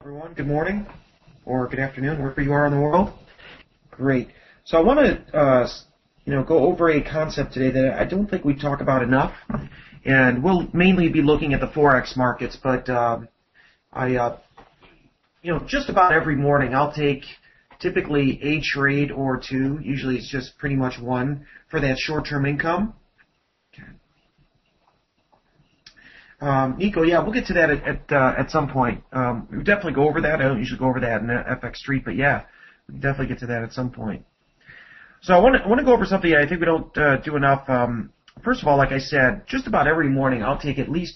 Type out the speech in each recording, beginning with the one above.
Everyone, good morning or good afternoon, wherever you are in the world. Great. So I want to, go over a concept today that I don't think we talk about enough, and we'll mainly be looking at the Forex markets. But just about every morning I'll take typically a trade or two. Usually it's just pretty much one for that short-term income. Nico, yeah, we'll get to that at some point. We'll definitely go over that. I don't usually go over that in FX Street, but yeah, we can definitely get to that at some point. So I want to go over something I think we don't do enough. First of all, like I said, just about every morning I'll take at least,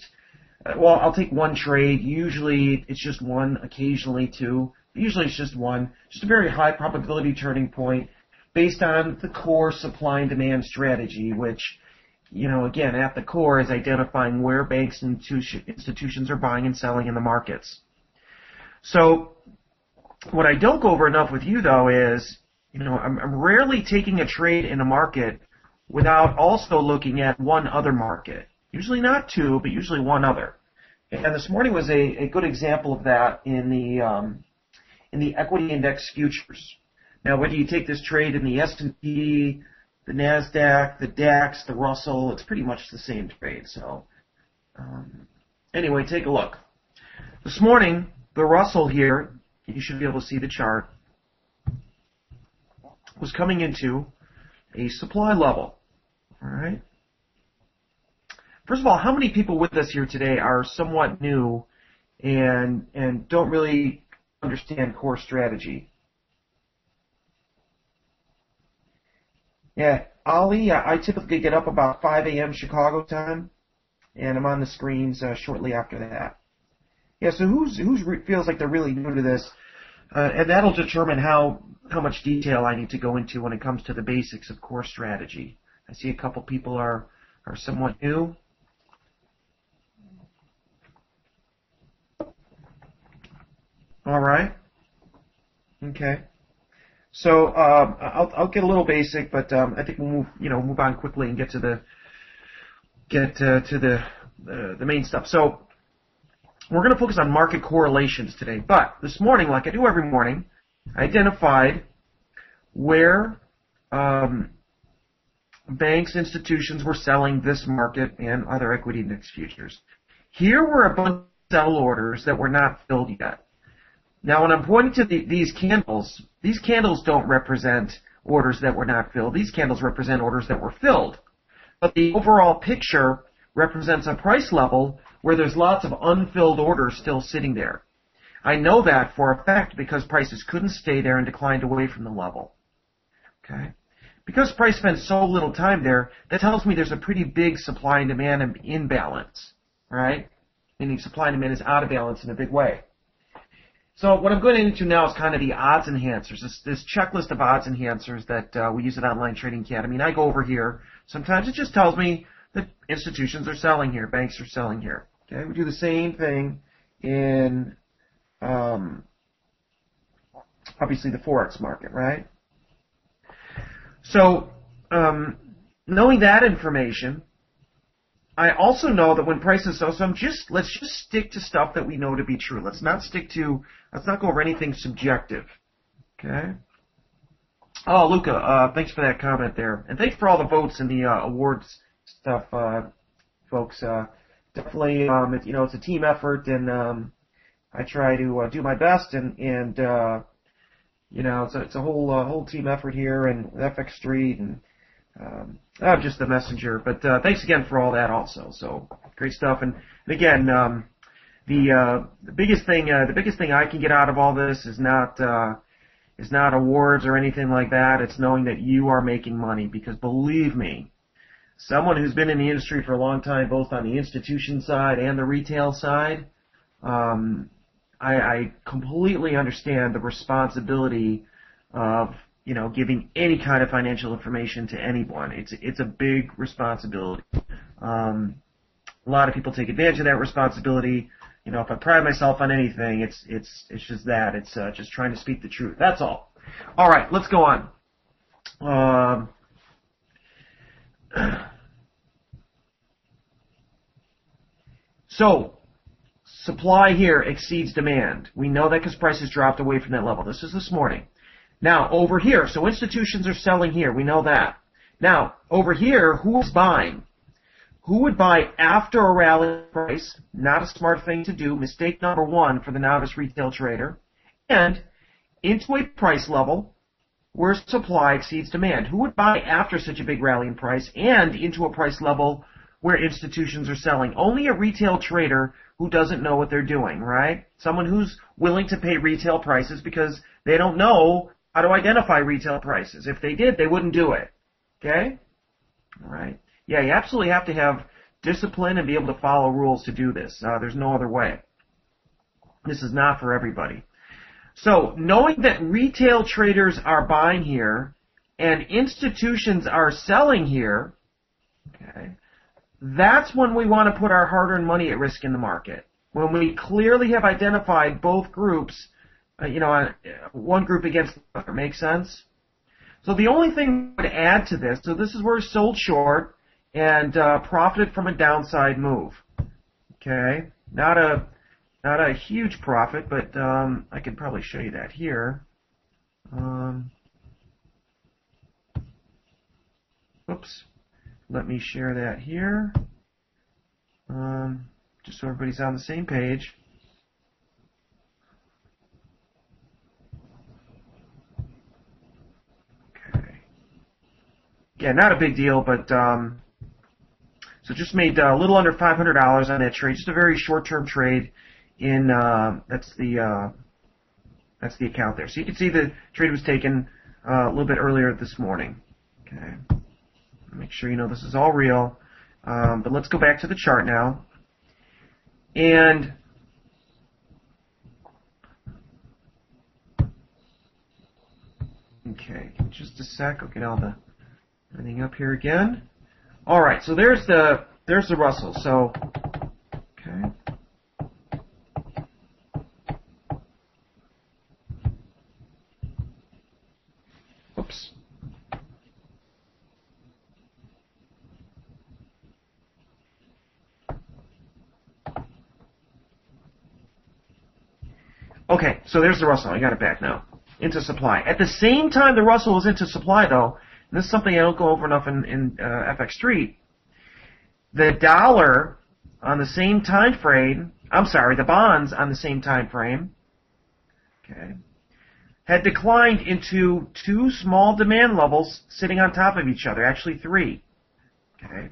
I'll take one trade. Usually it's just one, occasionally two. Usually it's just one. Just a very high probability turning point based on the core supply and demand strategy, which, again, at the core is identifying where banks and institutions are buying and selling in the markets. So what I don't go over enough with you, though, is, I'm rarely taking a trade in a market without also looking at one other market. Usually not two, but usually one other. And this morning was a good example of that in the equity index futures. Now, whether you take this trade in the S&P, the NASDAQ, the DAX, the Russell, it's pretty much the same trade. So anyway, take a look. This morning, the Russell here, you should be able to see the chart, was coming into a supply level. All right. First of all, how many people with us here today are somewhat new and don't really understand core strategy? Yeah, Ali, I typically get up about 5 a.m. Chicago time, and I'm on the screens shortly after that. Yeah, so who's feels like they're really new to this, and that'll determine how much detail I need to go into when it comes to the basics of core strategy. I see a couple people are somewhat new. All right. Okay. So I'll get a little basic, but I think we'll move on quickly and get to the main stuff. So we're going to focus on market correlations today. But this morning, like I do every morning, I identified where banks, institutions were selling this market and other equity index futures. Here were a bunch of sell orders that were not filled yet. Now, when I'm pointing to these candles don't represent orders that were not filled. These candles represent orders that were filled. But the overall picture represents a price level where there's lots of unfilled orders still sitting there. I know that for a fact because prices couldn't stay there and declined away from the level. Okay? Because price spent so little time there, that tells me there's a pretty big supply and demand imbalance. Right? Meaning supply and demand is out of balance in a big way. So what I'm going into now is kind of the odds enhancers, this checklist of odds enhancers that we use at Online Trading Academy. And I go over here. Sometimes it just tells me that institutions are selling here, banks are selling here. Okay, we do the same thing in obviously the Forex market, right? So knowing that information, I also know that when prices let's just stick to stuff that we know to be true. Let's not go over anything subjective. Okay? Oh, Luca, thanks for that comment there. And thanks for all the votes in the awards stuff, folks. Definitely, it's a team effort, and I try to do my best, and it's a whole team effort here, and FX Street, and I'm just the messenger, but thanks again for all that also. So great stuff. And again, the biggest thing I can get out of all this is not awards or anything like that. It's knowing that you are making money, because believe me, someone who's been in the industry for a long time, both on the institution side and the retail side, I completely understand the responsibility of giving any kind of financial information to anyone. It's a big responsibility. A lot of people take advantage of that responsibility. If I pride myself on anything, it's just that. It's just trying to speak the truth. That's all. All right, let's go on. So supply here exceeds demand. We know that because prices dropped away from that level. This is this morning. Now, over here, so institutions are selling here. We know that. Now, over here, who's buying? Who would buy after a rally price? Not a smart thing to do. Mistake number one for the novice retail trader. And into a price level where supply exceeds demand. Who would buy after such a big rally in price and into a price level where institutions are selling? Only a retail trader who doesn't know what they're doing, right? Someone who's willing to pay retail prices because they don't know how to identify retail prices. If they did, they wouldn't do it. Okay? All right. Yeah, you absolutely have to have discipline and be able to follow rules to do this. There's no other way. This is not for everybody. So, knowing that retail traders are buying here and institutions are selling here, okay, that's when we want to put our hard-earned money at risk in the market. When we clearly have identified both groups, one group against the other. Make sense? So the only thing to add to this, so this is where we sold short and profited from a downside move. Okay, not a huge profit, but I could probably show you that here. Oops. Let me share that here, just so everybody's on the same page. Okay. Yeah, not a big deal, but so just made a little under $500 on that trade. Just a very short-term trade. In that's the account there. So you can see the trade was taken a little bit earlier this morning. Okay. Make sure you know this is all real. But let's go back to the chart now. And okay, just a sec. I'll get everything up here again. All right. So there's the Russell. So okay. Oops. Okay, so there's the Russell. I got it back now. Into supply. At the same time the Russell was into supply, though, and this is something I don't go over enough in FX Street, the dollar on the same time frame, the bonds on the same time frame, okay, had declined into two small demand levels sitting on top of each other, actually three. Okay.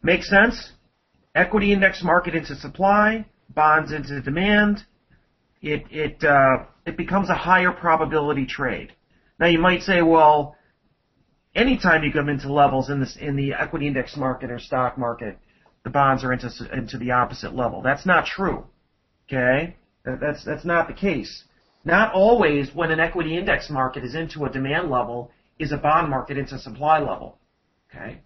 Makes sense? Equity index market into supply, bonds into demand. It becomes a higher probability trade. Now you might say, well, anytime you come into levels in the equity index market or stock market, the bonds are into the opposite level. That's not true. Okay? That's not the case. Not always when an equity index market is into a demand level is a bond market into supply level. Okay?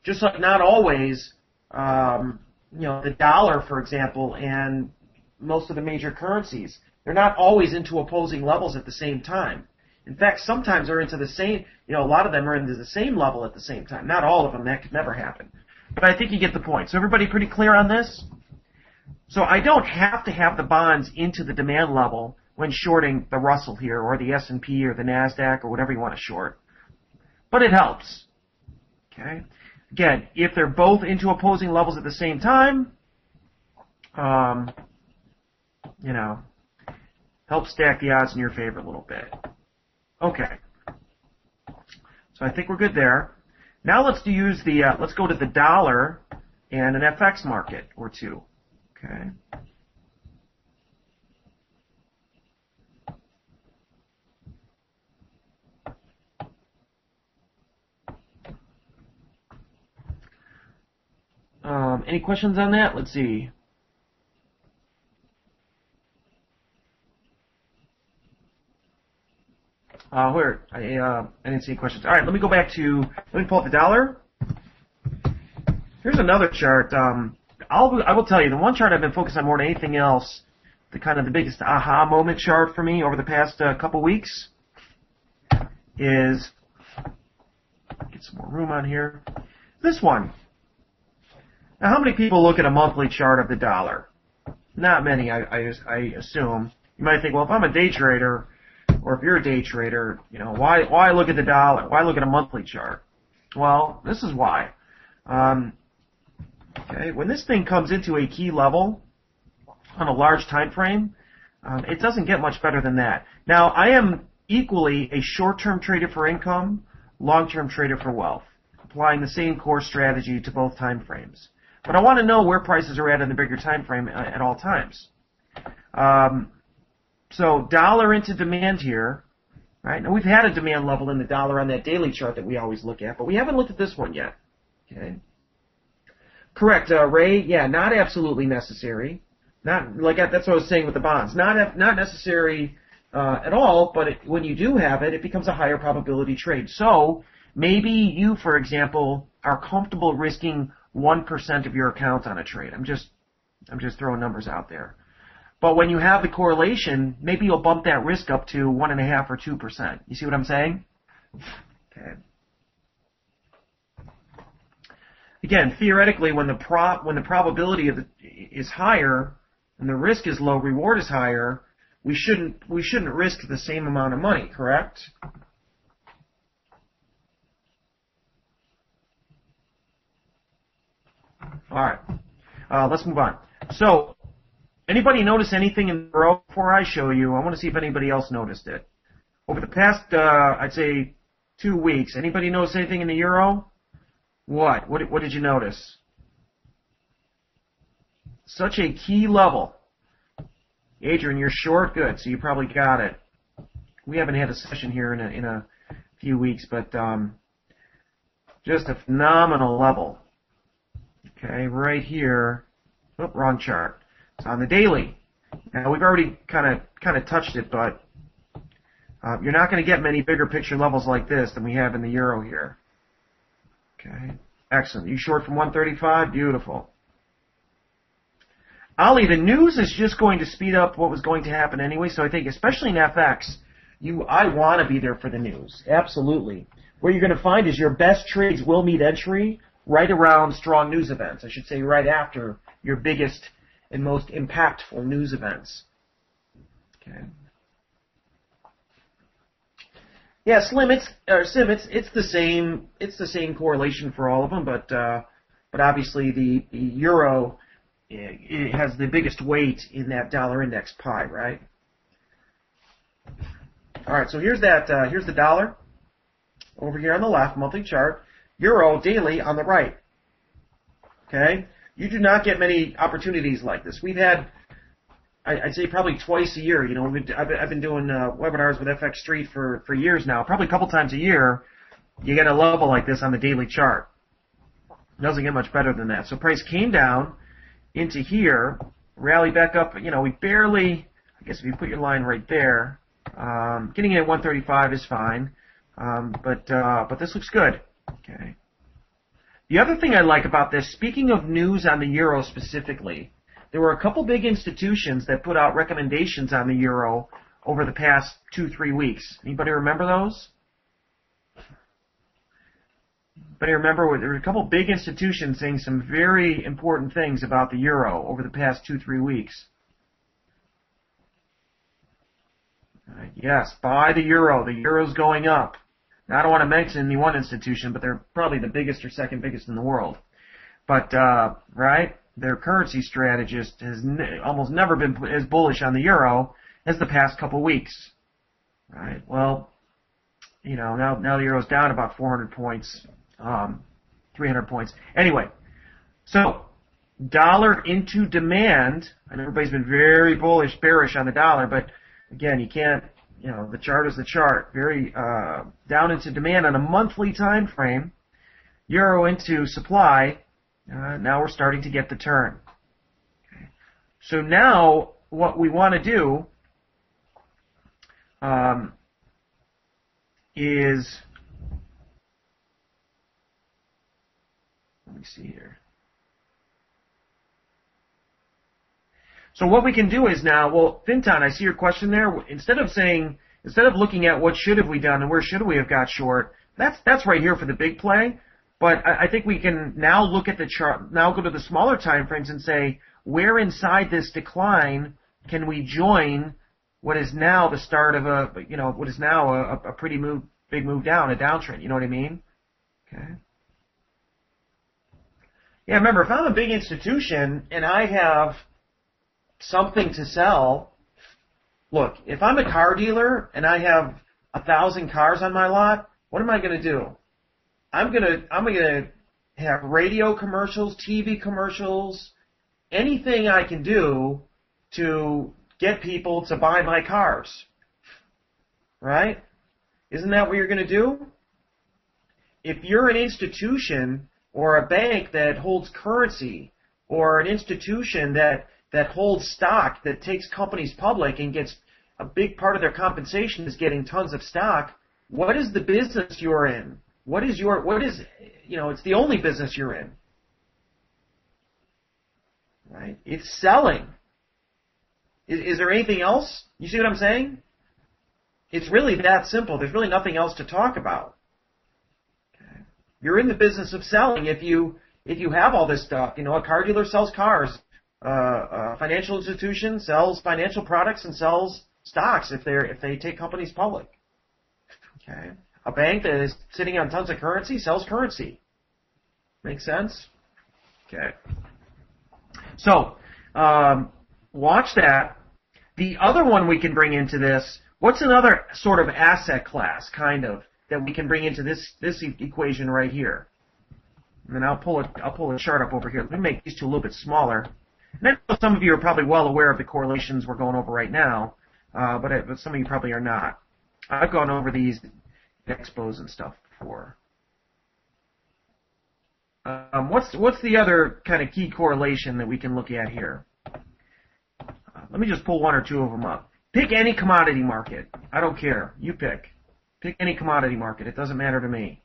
Just like not always, the dollar, for example, and most of the major currencies, they're not always into opposing levels at the same time. In fact, sometimes they're into the same, a lot of them are into the same level at the same time. Not all of them, that could never happen. But I think you get the point. So everybody pretty clear on this? So I don't have to have the bonds into the demand level when shorting the Russell here, or the S&P, or the NASDAQ, or whatever you want to short. But it helps. Okay? Again, if they're both into opposing levels at the same time, helps stack the odds in your favor a little bit. Okay. So I think we're good there. Now let's go to the dollar and an FX market or two. Okay. Any questions on that? Let's see. I didn't see any questions. All right, let me pull up the dollar. Here's another chart. I will tell you, the one chart I've been focused on more than anything else, the biggest aha moment chart for me over the past couple weeks is, get some more room on here, this one. Now, how many people look at a monthly chart of the dollar? Not many, I assume. You might think, well, if I'm a day trader, or if you're a day trader, you know, why look at the dollar? Why look at a monthly chart? Well, this is why. Okay, when this thing comes into a key level on a large time frame, it doesn't get much better than that. Now, I am equally a short-term trader for income, long-term trader for wealth, applying the same core strategy to both time frames. But I want to know where prices are at in the bigger time frame at all times. So dollar into demand here, right? Now we've had a demand level in the dollar on that daily chart that we always look at, but we haven't looked at this one yet. Okay. Correct, Ray. Yeah, not absolutely necessary. Not like that's what I was saying with the bonds. Not necessary at all. But when you do have it, it becomes a higher probability trade. So maybe you, for example, are comfortable risking 1% of your account on a trade. I'm just throwing numbers out there. But when you have the correlation, maybe you'll bump that risk up to 1.5 or 2%. You see what I'm saying? Okay. Again, theoretically, when the probability is higher and the risk is low, reward is higher, we shouldn't risk the same amount of money, correct? All right, let's move on. So, anybody notice anything in the row before I show you? I want to see if anybody else noticed it. Over the past, I'd say, 2 weeks, anybody notice anything in the euro? What did you notice? Such a key level. Adrian, you're short? Good, so you probably got it. We haven't had a session here in a few weeks, but just a phenomenal level. Okay, right here. Oh, wrong chart. It's on the daily. Now, we've already kind of touched it, but you're not going to get many bigger picture levels like this than we have in the euro here. Okay, excellent. You short from 135? Beautiful. Ali, the news is just going to speed up what was going to happen anyway, so I think, especially in FX, I want to be there for the news. Absolutely. What you're going to find is your best trades will meet entry right around strong news events. I should say right after your biggest and most impactful news events. Okay. Yeah, Sim, it's the same correlation for all of them, but obviously the euro it has the biggest weight in that dollar index pie, right? All right, so here's the dollar over here on the left, monthly chart. Euro daily on the right. Okay, you do not get many opportunities like this. We've had, I'd say probably twice a year. You know, I've been doing webinars with FX Street for years now. Probably a couple times a year, you get a level like this on the daily chart. It doesn't get much better than that. So price came down into here, rallied back up. You know, we barely. I guess if you put your line right there, getting it at 135 is fine. But this looks good. Okay. The other thing I like about this, speaking of news on the euro specifically, there were a couple big institutions that put out recommendations on the euro over the past 2-3 weeks. Anybody remember those? Anybody remember there were a couple big institutions saying some very important things about the euro over the past 2-3 weeks? Yes, buy the euro. The euro's going up. Now, I don't want to mention any one institution, but they're probably the biggest or second biggest in the world. But, right, their currency strategist has almost never been as bullish on the euro as the past couple weeks. Right, well, you know, now the euro's down about 400 points, 300 points. Anyway, so dollar into demand. I know everybody's been very bearish on the dollar, but again, you can't. You know, the chart is the chart. Very down into demand on a monthly time frame. Euro into supply. Now we're starting to get the turn. Okay. So now what we want to do is, let me see here. So what we can do is now, well, Fintan, I see your question there. Instead of looking at what should have we done and where should we have got short, that's right here for the big play. But I think we can now look at the chart, now go to the smaller time frames and say, where inside this decline can we join what is now the start of what is now a pretty big move down, a downtrend. You know what I mean? Okay. Yeah, remember, if I'm a big institution and I have something to sell, look, if I'm a car dealer and I have 1,000 cars on my lot, what am I going to do? I'm gonna have radio commercials, TV commercials, anything I can do to get people to buy my cars. Right? Isn't that what you're going to do? If you're an institution or a bank that holds currency, or an institution that holds stock, that takes companies public and gets a big part of their compensation is getting tons of stock, what is the business you're in? It's the only business you're in. Right? It's selling. Is there anything else? You see what I'm saying? It's really that simple. There's really nothing else to talk about. Okay. You're in the business of selling if you have all this stuff. A car dealer sells cars. A financial institution sells financial products and sells stocks if they take companies public. Okay. A bank that is sitting on tons of currency sells currency. Make sense? Okay. So, watch that. The other one we can bring into this, what's another sort of asset class, kind of, that we can bring into this equation right here? And then I'll pull a chart up over here. Let me make these two a little bit smaller. And I know some of you are probably well aware of the correlations we're going over right now, but some of you probably are not. I've gone over these expos and stuff before. What's the other kind of key correlation that we can look at here? Let me just pull one or two of them up. Pick any commodity market. I don't care. You pick. Pick any commodity market. It doesn't matter to me.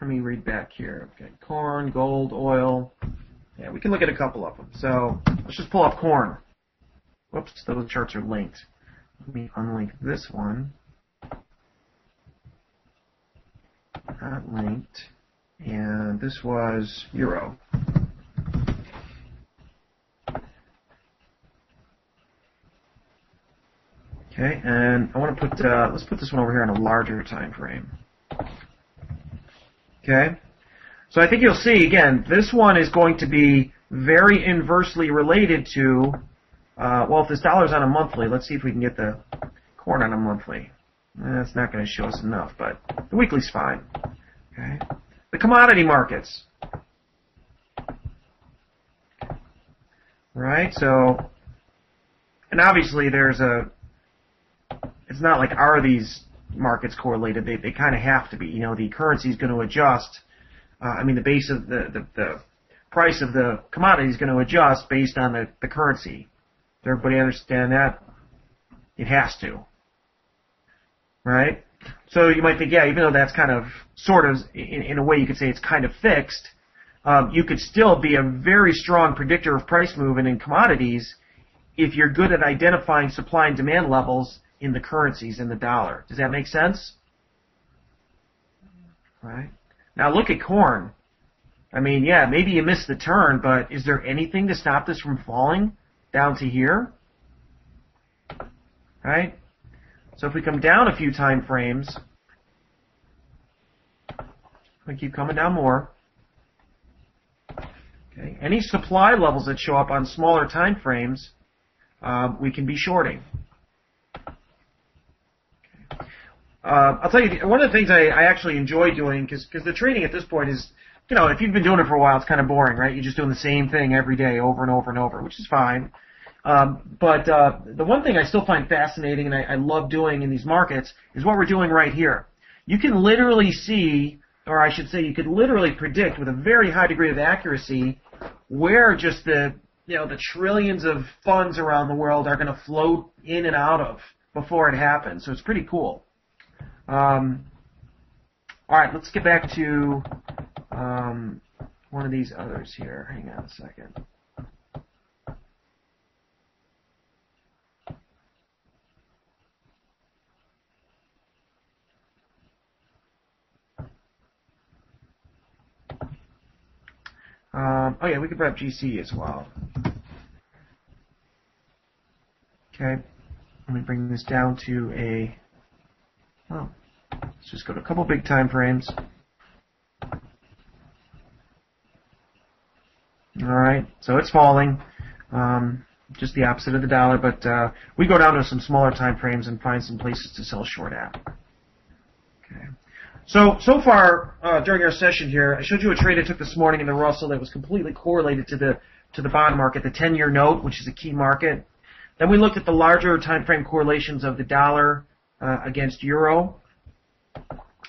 Let me read back here. Okay, corn, gold, oil. Yeah, we can look at a couple of them. So let's just pull up corn. Whoops, those charts are linked. Let me unlink this one. Not linked. And this was euro. Okay, and I want to put, let's put this one over here on a larger time frame. Okay, so I think you'll see, again, this one is going to be very inversely related to, well, if this dollar's on a monthly, let's see if we can get the corn on a monthly. That's not going to show us enough, but the weekly's fine. Okay, the commodity markets. Right, so, and obviously there's it's not like are these markets correlated, they kind of have to be. The currency is going to adjust. The base of the price of the commodity is going to adjust based on the currency. Does everybody understand that? It has to. Right? So you might think, yeah, even though that's kind of, sort of, in a way you could say it's kind of fixed, you could still be a very strong predictor of price movement in commodities if you're good at identifying supply and demand levels in the currencies, in the dollar. Does that make sense? Right. Now look at corn. Yeah, maybe you missed the turn, but is there anything to stop this from falling down to here? Right? So if we come down a few time frames, we keep coming down more. Okay. Any supply levels that show up on smaller time frames, we can be shorting. I'll tell you, one of the things I actually enjoy doing, because the trading at this point is, if you've been doing it for a while, it's kind of boring, right? You're just doing the same thing every day over and over and over, which is fine. But the one thing I still find fascinating and I love doing in these markets is what we're doing right here. You can literally see, or I should say you could literally predict with a very high degree of accuracy where just the trillions of funds around the world are going to float in and out of before it happens. So it's pretty cool. All right, let's get back to one of these others here. Hang on a second. Oh yeah, we could grab GC as well. Okay, let me bring this down to a, oh, let's just go to a couple big time frames. Alright, so it's falling, just the opposite of the dollar, but we go down to some smaller time frames and find some places to sell short at. Okay. So far during our session here, I showed you a trade I took this morning in the Russell that was completely correlated to the bond market, the 10-year note, which is a key market. Then we looked at the larger time frame correlations of the dollar against euro.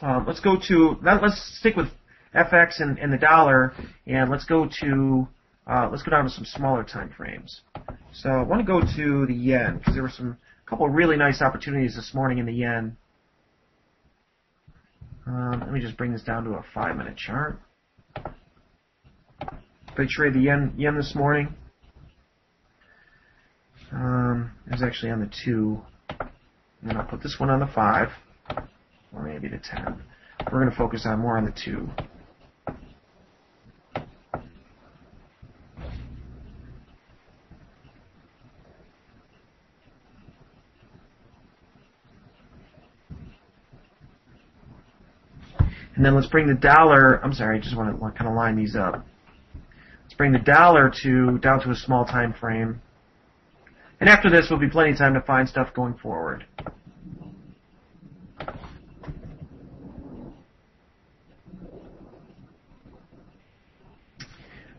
Let's stick with FX and the dollar, and let's go down to some smaller time frames. So I want to go to the yen because there were a couple of really nice opportunities this morning in the yen. Let me just bring this down to a 5-minute chart. Big trade the yen this morning. It was actually on the 2. And then I'll put this one on the 5, or maybe the 10. We're going to focus on more on the 2. And then let's bring the dollar, I'm sorry, I just want to kind of line these up. Let's bring the dollar down to a small time frame. And after this, will be plenty of time to find stuff going forward.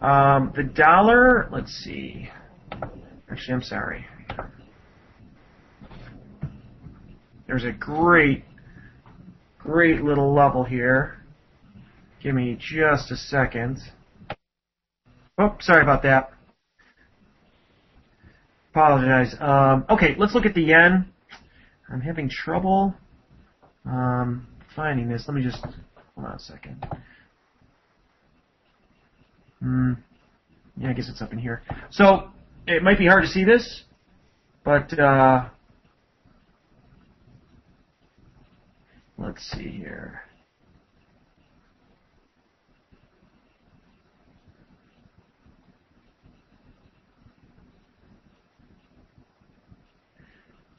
The dollar, let's see. Actually, I'm sorry. There's a great little level here. Give me just a second. Oh, sorry about that. Apologize. Okay, let's look at the yen. I'm having trouble finding this. Let me just hold on a second. Yeah, I guess it's up in here. So it might be hard to see this, but let's see here.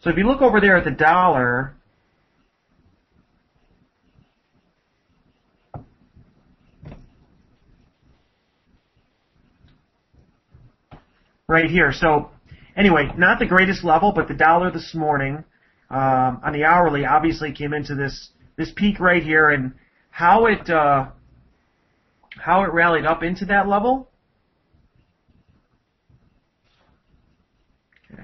So if you look over there at the dollar, right here. So anyway, not the greatest level, but the dollar this morning on the hourly obviously came into this peak right here, and how it rallied up into that level. Okay.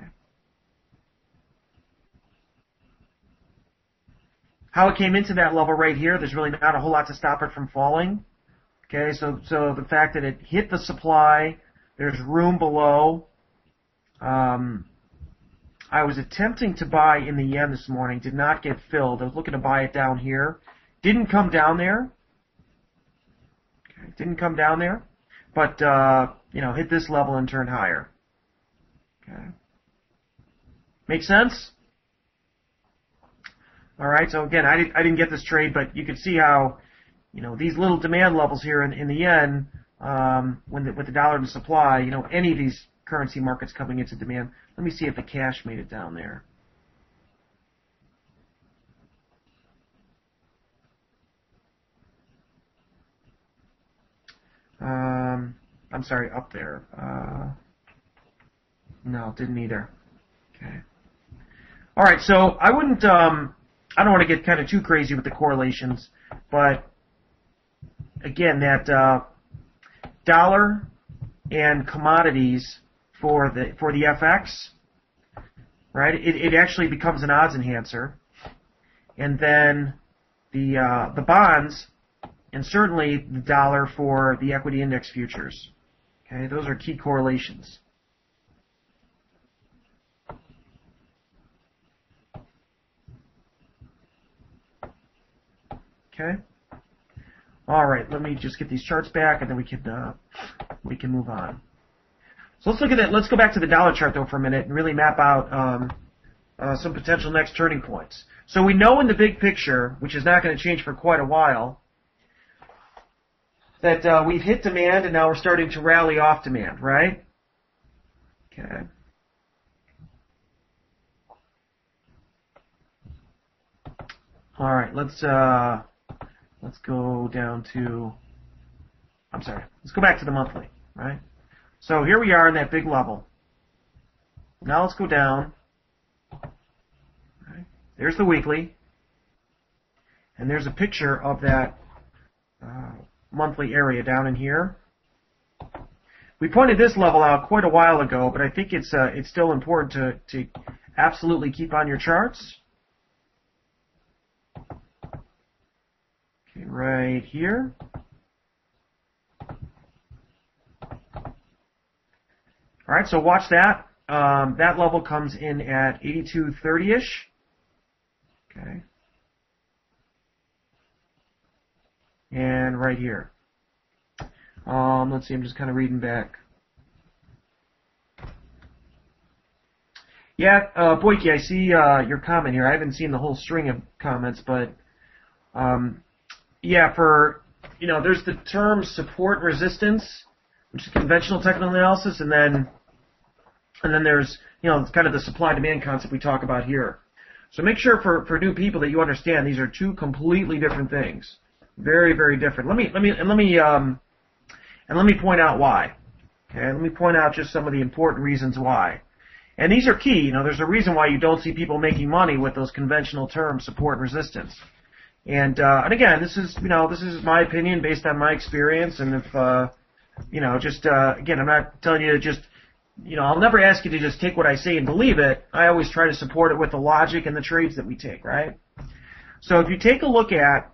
How it came into that level right here, there's really not a whole lot to stop it from falling. Okay, so the fact that it hit the supply, there's room below. I was attempting to buy in the yen this morning, did not get filled. I was looking to buy it down here. Didn't come down there. Okay, didn't come down there, but hit this level and turned higher. Okay. Make sense? All right. So again, I didn't get this trade, but you can see how these little demand levels here in the yen, with the dollar in supply, any of these currency markets coming into demand. Let me see if the cash made it down there. I'm sorry, up there. No, didn't either. Okay. All right, so I wouldn't. I don't want to get kind of too crazy with the correlations, but again, that dollar and commodities for the FX, right? It actually becomes an odds enhancer, and then the bonds, and certainly the dollar for the equity index futures. Okay, those are key correlations. Okay. All right. Let me just get these charts back, and then we can move on. So let's look at it. Let's go back to the dollar chart though for a minute and really map out some potential next turning points. So we know in the big picture, which is not going to change for quite a while, that we've hit demand and now we're starting to rally off demand, right? Okay. All right, let's go down to, let's go back to the monthly, right? So here we are in that big level. Now let's go down. Right. There's the weekly. And there's a picture of that monthly area down in here. We pointed this level out quite a while ago, but I think it's still important to absolutely keep on your charts. Okay, right here. All right, so watch that. That level comes in at 82.30-ish. Okay. And right here. Let's see, I'm just kind of reading back. Yeah, Boyke, I see your comment here. I haven't seen the whole string of comments, but yeah, there's the term support and resistance, which is conventional technical analysis, and then there's, kind of the supply-demand concept we talk about here. So make sure for new people that you understand these are two completely different things. Very, very different. Let me point out why. Okay, let me point out just some of the important reasons why. And these are key. There's a reason why you don't see people making money with those conventional terms, support and resistance. And again, this is my opinion based on my experience. And if again, I'm not telling you to just, I'll never ask you to just take what I say and believe it. I always try to support it with the logic and the trades that we take, right? So if you take a look at,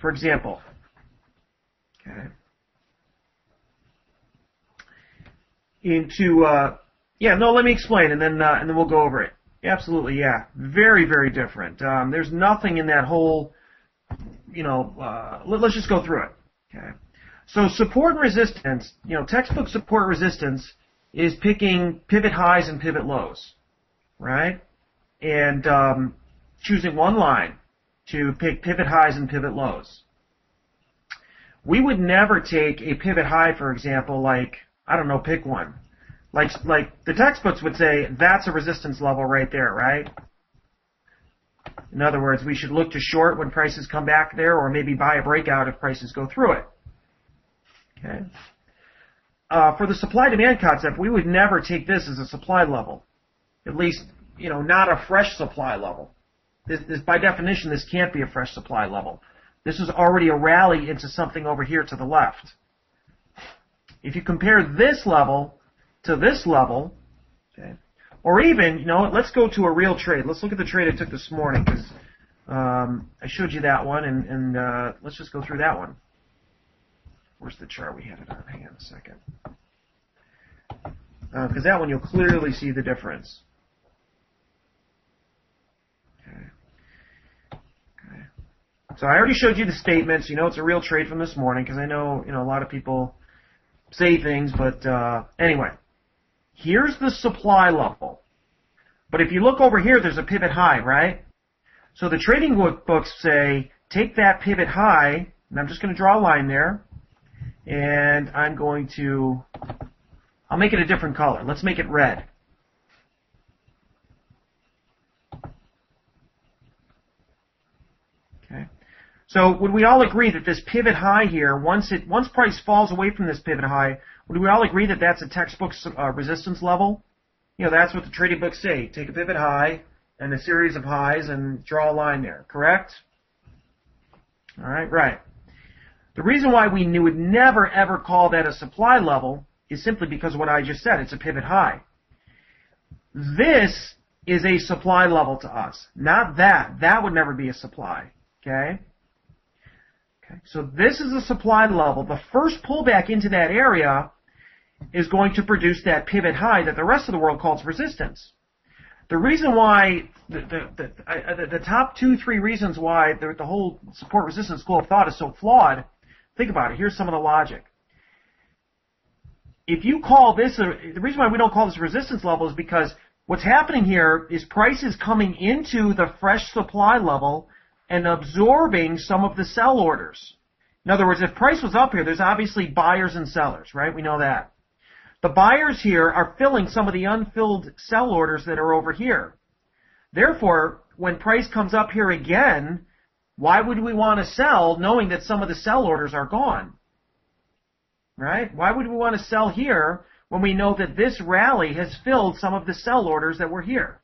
for example, okay, let me explain, and then we'll go over it. Absolutely, yeah, very, very different. There's nothing in that whole, let's just go through it. Okay, so support and resistance, textbook support resistance is picking pivot highs and pivot lows, right? And choosing one line to pick pivot highs and pivot lows. We would never take a pivot high, for example, like, I don't know, pick one. Like the textbooks would say, that's a resistance level right there, right? In other words, we should look to short when prices come back there, or maybe buy a breakout if prices go through it. Okay. For the supply-demand concept, we would never take this as a supply level. At least, not a fresh supply level. This, by definition, this can't be a fresh supply level. This is already a rally into something over here to the left. If you compare this level to this level, okay, or even, let's go to a real trade. Let's look at the trade I took this morning, because I showed you that one, and let's just go through that one. Where's the chart we had it on? Hang on a second. Because that one you'll clearly see the difference. So I already showed you the statements. It's a real trade from this morning, because I know, a lot of people say things, but anyway. Here's the supply level. But if you look over here, there's a pivot high, right? So the trading books say, take that pivot high, and I'm just going to draw a line there, and I'll make it a different color. Let's make it red. Okay. So would we all agree that this pivot high here, once price falls away from this pivot high, would we all agree that that's a textbook resistance level? That's what the trading books say. Take a pivot high and a series of highs and draw a line there, correct? All right, right. The reason why we would never, ever call that a supply level is simply because of what I just said. It's a pivot high. This is a supply level to us, not that. That would never be a supply, okay? So this is a supply level. The first pullback into that area is going to produce that pivot high that the rest of the world calls resistance. The reason why, the top 2-3 reasons why the whole support resistance school of thought is so flawed, think about it. Here's some of the logic. If you call this, the reason why we don't call this a resistance level is because what's happening here is prices coming into the fresh supply level and absorbing some of the sell orders. In other words, if price was up here, there's obviously buyers and sellers, right? We know that. The buyers here are filling some of the unfilled sell orders that are over here. Therefore, when price comes up here again, why would we want to sell knowing that some of the sell orders are gone? Right? Why would we want to sell here when we know that this rally has filled some of the sell orders that were here?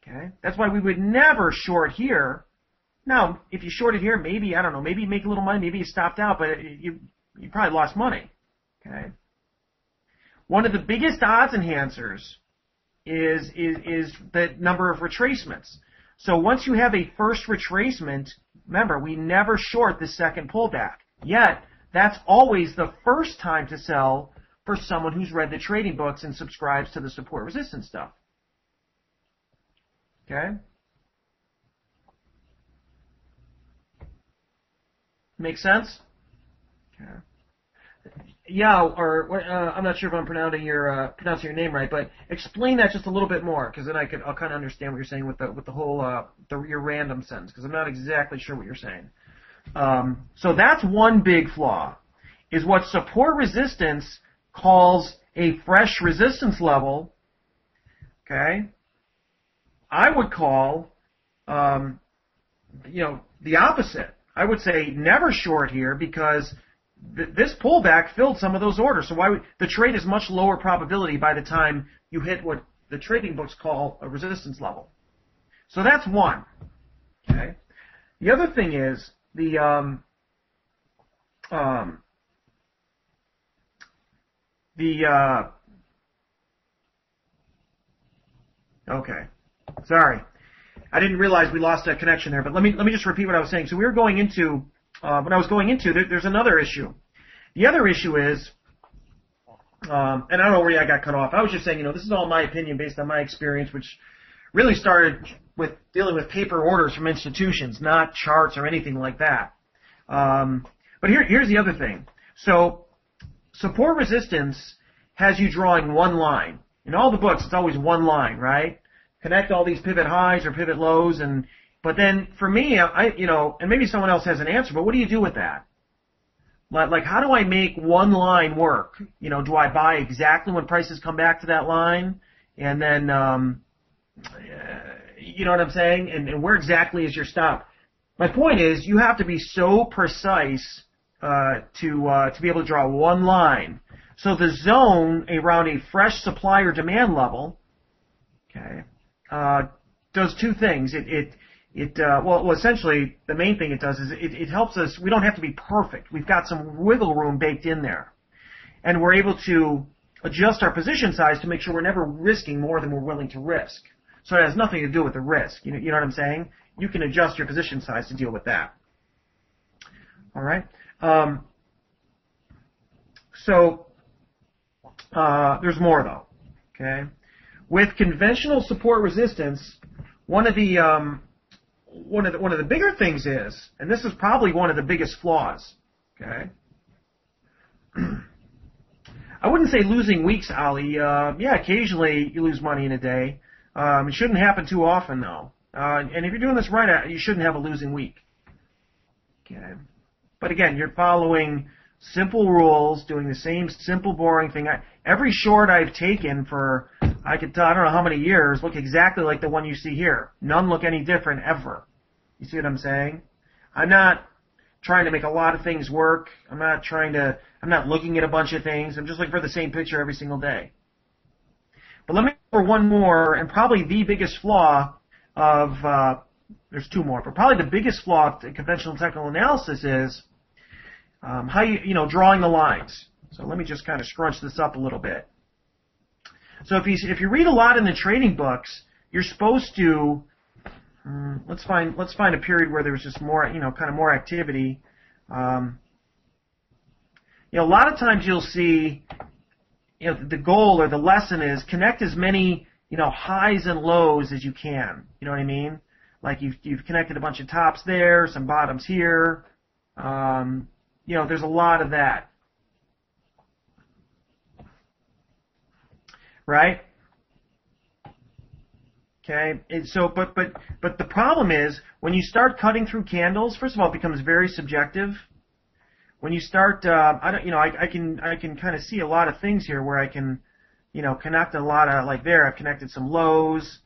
Okay? That's why we would never short here. Now, if you shorted here, maybe, I don't know, maybe you make a little money, maybe you stopped out, but you probably lost money. Okay? One of the biggest odds enhancers is the number of retracements. So once you have a first retracement, remember, we never short the second pullback. Yet, that's always the first time to sell for someone who's read the trading books and subscribes to the support resistance stuff. Okay? Make sense? Okay. Yeah, or I'm not sure if I'm pronouncing your name right, but explain that just a little bit more, because then I'll kind of understand what you're saying with the whole your random sentence, because I'm not exactly sure what you're saying. So that's one big flaw, is what support resistance calls a fresh resistance level. Okay, I would call the opposite. I would say never short here, because this pullback filled some of those orders. So the trade is much lower probability by the time you hit what the trading books call a resistance level. So that's one. Okay. The other thing is okay. Sorry. I didn't realize we lost that connection there, but let me just repeat what I was saying. So we were going into when I was going into, there's another issue. The other issue is, and I don't know where I got cut off. I was just saying, this is all my opinion based on my experience, which really started with dealing with paper orders from institutions, not charts or anything like that. But here's the other thing. So support resistance has you drawing one line. In all the books, it's always one line, right? Connect all these pivot highs or pivot lows, but then for me, and maybe someone else has an answer, but what do you do with that? Like, how do I make one line work? Do I buy exactly when prices come back to that line? And then, you know what I'm saying? And where exactly is your stop? My point is, you have to be so precise to be able to draw one line. So the zone around a fresh supply or demand level, okay, does two things. Well, essentially, the main thing it does is it helps us. We don't have to be perfect. We've got some wiggle room baked in there. And we're able to adjust our position size to make sure we're never risking more than we're willing to risk. So it has nothing to do with the risk. You know what I'm saying? You can adjust your position size to deal with that. All right? There's more, though. Okay? With conventional support resistance, one of the bigger things is, and this is probably one of the biggest flaws, okay? I wouldn't say losing weeks, Ali. Occasionally you lose money in a day. It shouldn't happen too often, though. And if you're doing this right, you shouldn't have a losing week. Okay? But again, you're following simple rules, doing the same simple, boring thing. Every short I've taken for, I don't know how many years, look exactly like the one you see here. None look any different ever. You see what I'm saying? I'm not trying to make a lot of things work. I'm not looking at a bunch of things. I'm just looking for the same picture every single day. But let me go for one more, and probably the biggest flaw of, there's two more, but probably the biggest flaw of conventional technical analysis is how drawing the lines. So let me just kind of scrunch this up a little bit. So if you read a lot in the trading books, you're supposed to let's find a period where there's just more kind of more activity. A lot of times you'll see the goal or the lesson is connect as many highs and lows as you can. You know what I mean? Like you've connected a bunch of tops there, some bottoms here. There's a lot of that. Right? Okay, and so but the problem is when you start cutting through candles. First of all, it becomes very subjective. When you start, I can kind of see a lot of things here where I can, connect a lot of, like there, I've connected some lows,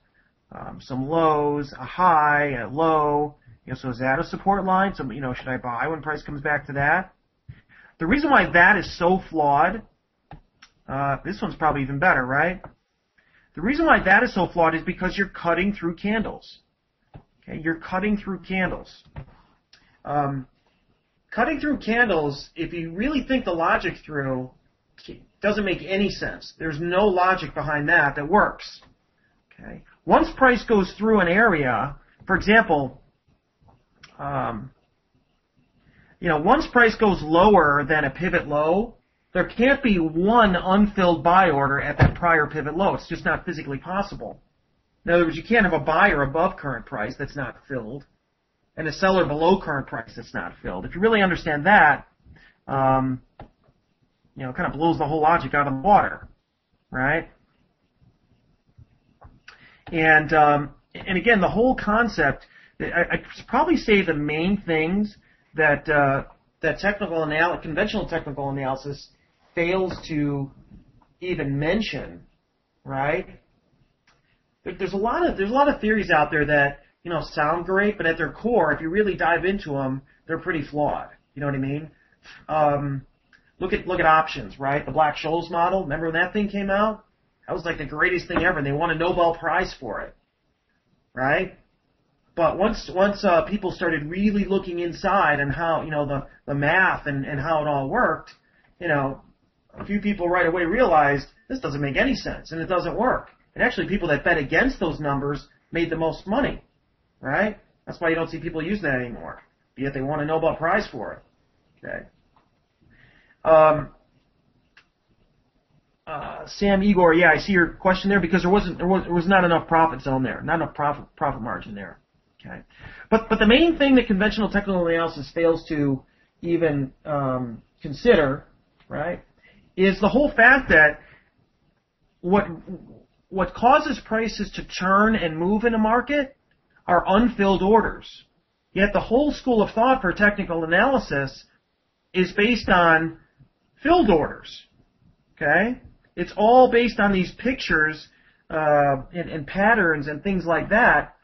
a high, a low. So is that a support line? So, should I buy when price comes back to that? The reason why that is so flawed, this one's probably even better, right? The reason why that is so flawed is because you're cutting through candles. Okay, you're cutting through candles. Cutting through candles, if you really think the logic through, doesn't make any sense. There's no logic behind that works. Okay. Once price goes through an area, for example, once price goes lower than a pivot low, there can't be one unfilled buy order at that prior pivot low. It's just not physically possible. In other words, you can't have a buyer above current price that's not filled, and a seller below current price that's not filled. If you really understand that, it kind of blows the whole logic out of the water, right? And again, the whole concept, I probably say the main things that conventional technical analysis fails to even mention, right? There's a lot of theories out there that sound great, but at their core, if you really dive into them, they're pretty flawed. You know what I mean? Look at options, right? The Black-Scholes model. Remember when that thing came out? That was like the greatest thing ever, and they won a Nobel Prize for it, right? But once people started really looking inside and how the math and how it all worked, a few people right away realized this doesn't make any sense and it doesn't work. And actually, people that bet against those numbers made the most money. Right? That's why you don't see people use that anymore. Yet they won a Nobel Prize for it. Okay. Sam Igor, yeah, I see your question there because there was not enough profit zone there, not enough profit margin there. Okay. But the main thing that conventional technical analysis fails to even consider, right, is the whole fact that what causes prices to turn and move in a market are unfilled orders. Yet the whole school of thought for technical analysis is based on filled orders. Okay? It's all based on these pictures and patterns and things like that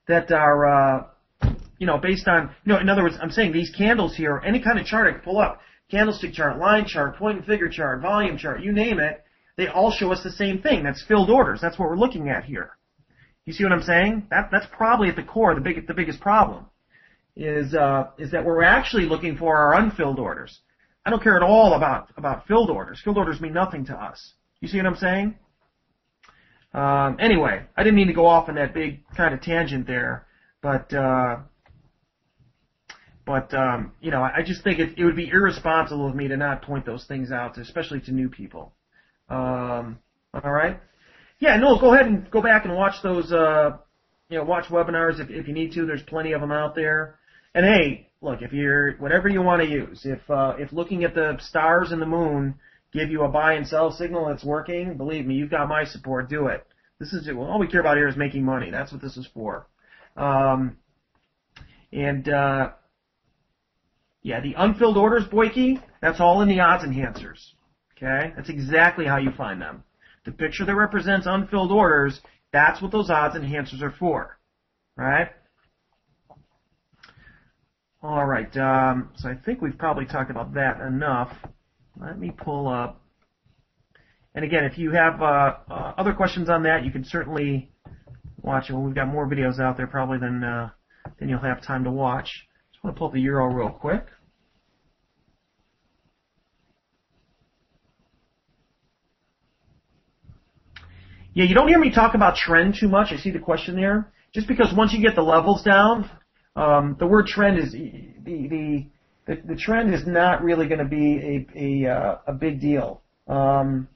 are, based on, in other words, I'm saying these candles here, any kind of chart I can pull up, candlestick chart, line chart, point and figure chart, volume chart, you name it, they all show us the same thing. That's filled orders. That's what we're looking at here. You see what I'm saying? That's probably at the core, the biggest problem is that we're actually looking for our unfilled orders. I don't care at all about filled orders. Filled orders mean nothing to us. You see what I'm saying? Anyway, I didn't mean to go off on that big kind of tangent there, but I just think it would be irresponsible of me to not point those things out, especially to new people. All right. Yeah, no, go ahead and go back and watch those, watch webinars if you need to. There's plenty of them out there. And hey, look, if you're, whatever you want to use, if looking at the stars and the moon give you a buy and sell signal that's working, believe me, you've got my support. Do it. All we care about here is making money. That's what this is for. The unfilled orders, Boyke, that's all in the odds enhancers. Okay? That's exactly how you find them. The picture that represents unfilled orders, that's what those odds enhancers are for. Right? All right. So I think we've probably talked about that enough. Let me pull up. And again, if you have other questions on that, you can certainly watch it. Well, we've got more videos out there probably than you'll have time to watch. Just want to pull up the euro real quick. Yeah, you don't hear me talk about trend too much. I see the question there. Just because once you get the levels down, the word trend is the trend is not really going to be a big deal. Because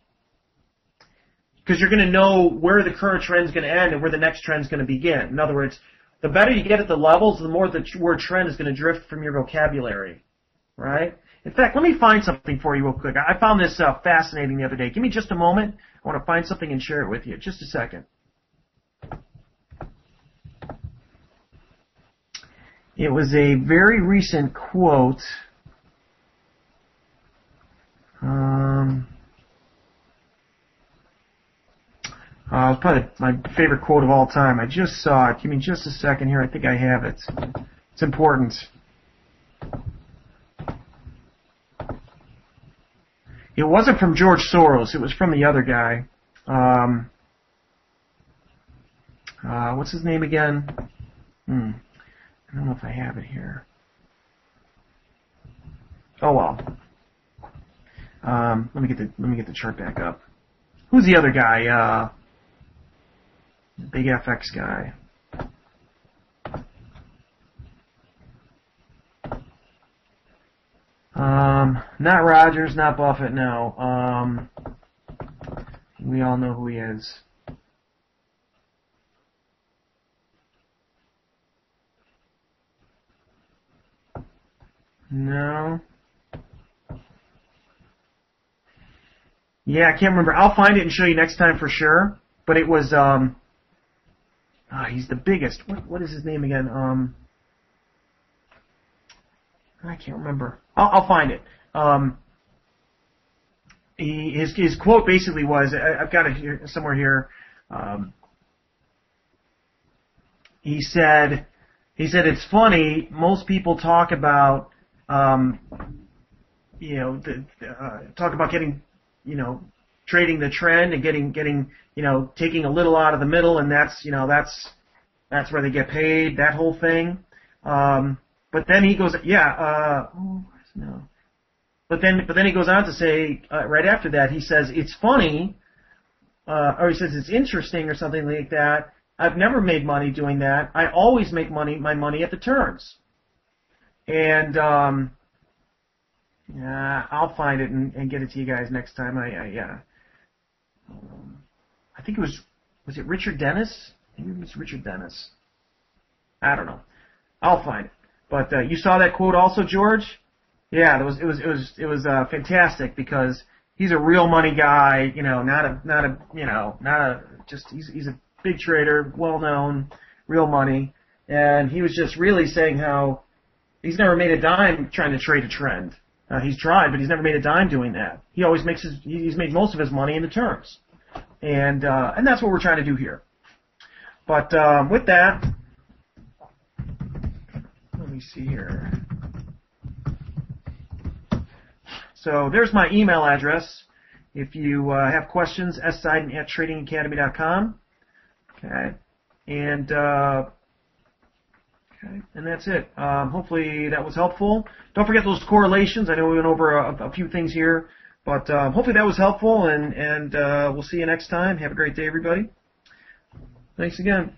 you're going to know where the current trend is going to end and where the next trend is going to begin. In other words, the better you get at the levels, the more the word trend is going to drift from your vocabulary, right? In fact, let me find something for you real quick. I found this fascinating the other day. Give me just a moment. I want to find something and share it with you. Just a second. It was a very recent quote. It was probably my favorite quote of all time. I just saw it. Give me just a second here. I think I have it. It's important. It wasn't from George Soros. It was from the other guy. What's his name again? I don't know if I have it here. Oh well. Let me get the chart back up. Who's the other guy? The big FX guy. Not Rogers, not Buffett, no. We all know who he is. No. Yeah, I can't remember. I'll find it and show you next time for sure. But it was, he's the biggest. What is his name again? I can't remember. I'll find it. His quote basically was, I've got it here somewhere here. He said it's funny. Most people talk about, talk about getting, trading the trend and getting, taking a little out of the middle, and that's where they get paid. That whole thing. But then he goes, no. But then he goes on to say, right after that, he says, it's funny, or he says it's interesting or something like that. I've never made money doing that. I always make my money at the turns. And, I'll find it and get it to you guys next time. I think it was it Richard Dennis? Maybe it was Richard Dennis. I don't know. I'll find it. But you saw that quote also, George? Yeah, it was fantastic because he's a real money guy. He's a big trader, well known, real money, and he was just really saying how he's never made a dime trying to trade a trend. He's tried, but he's never made a dime doing that. He always he's made most of his money in the turns, and that's what we're trying to do here. But with that. Let me see here. So there's my email address. If you have questions, Seiden@tradingacademy.com. Okay, and that's it. Hopefully that was helpful. Don't forget those correlations. I know we went over a few things here, but hopefully that was helpful. And we'll see you next time. Have a great day, everybody. Thanks again.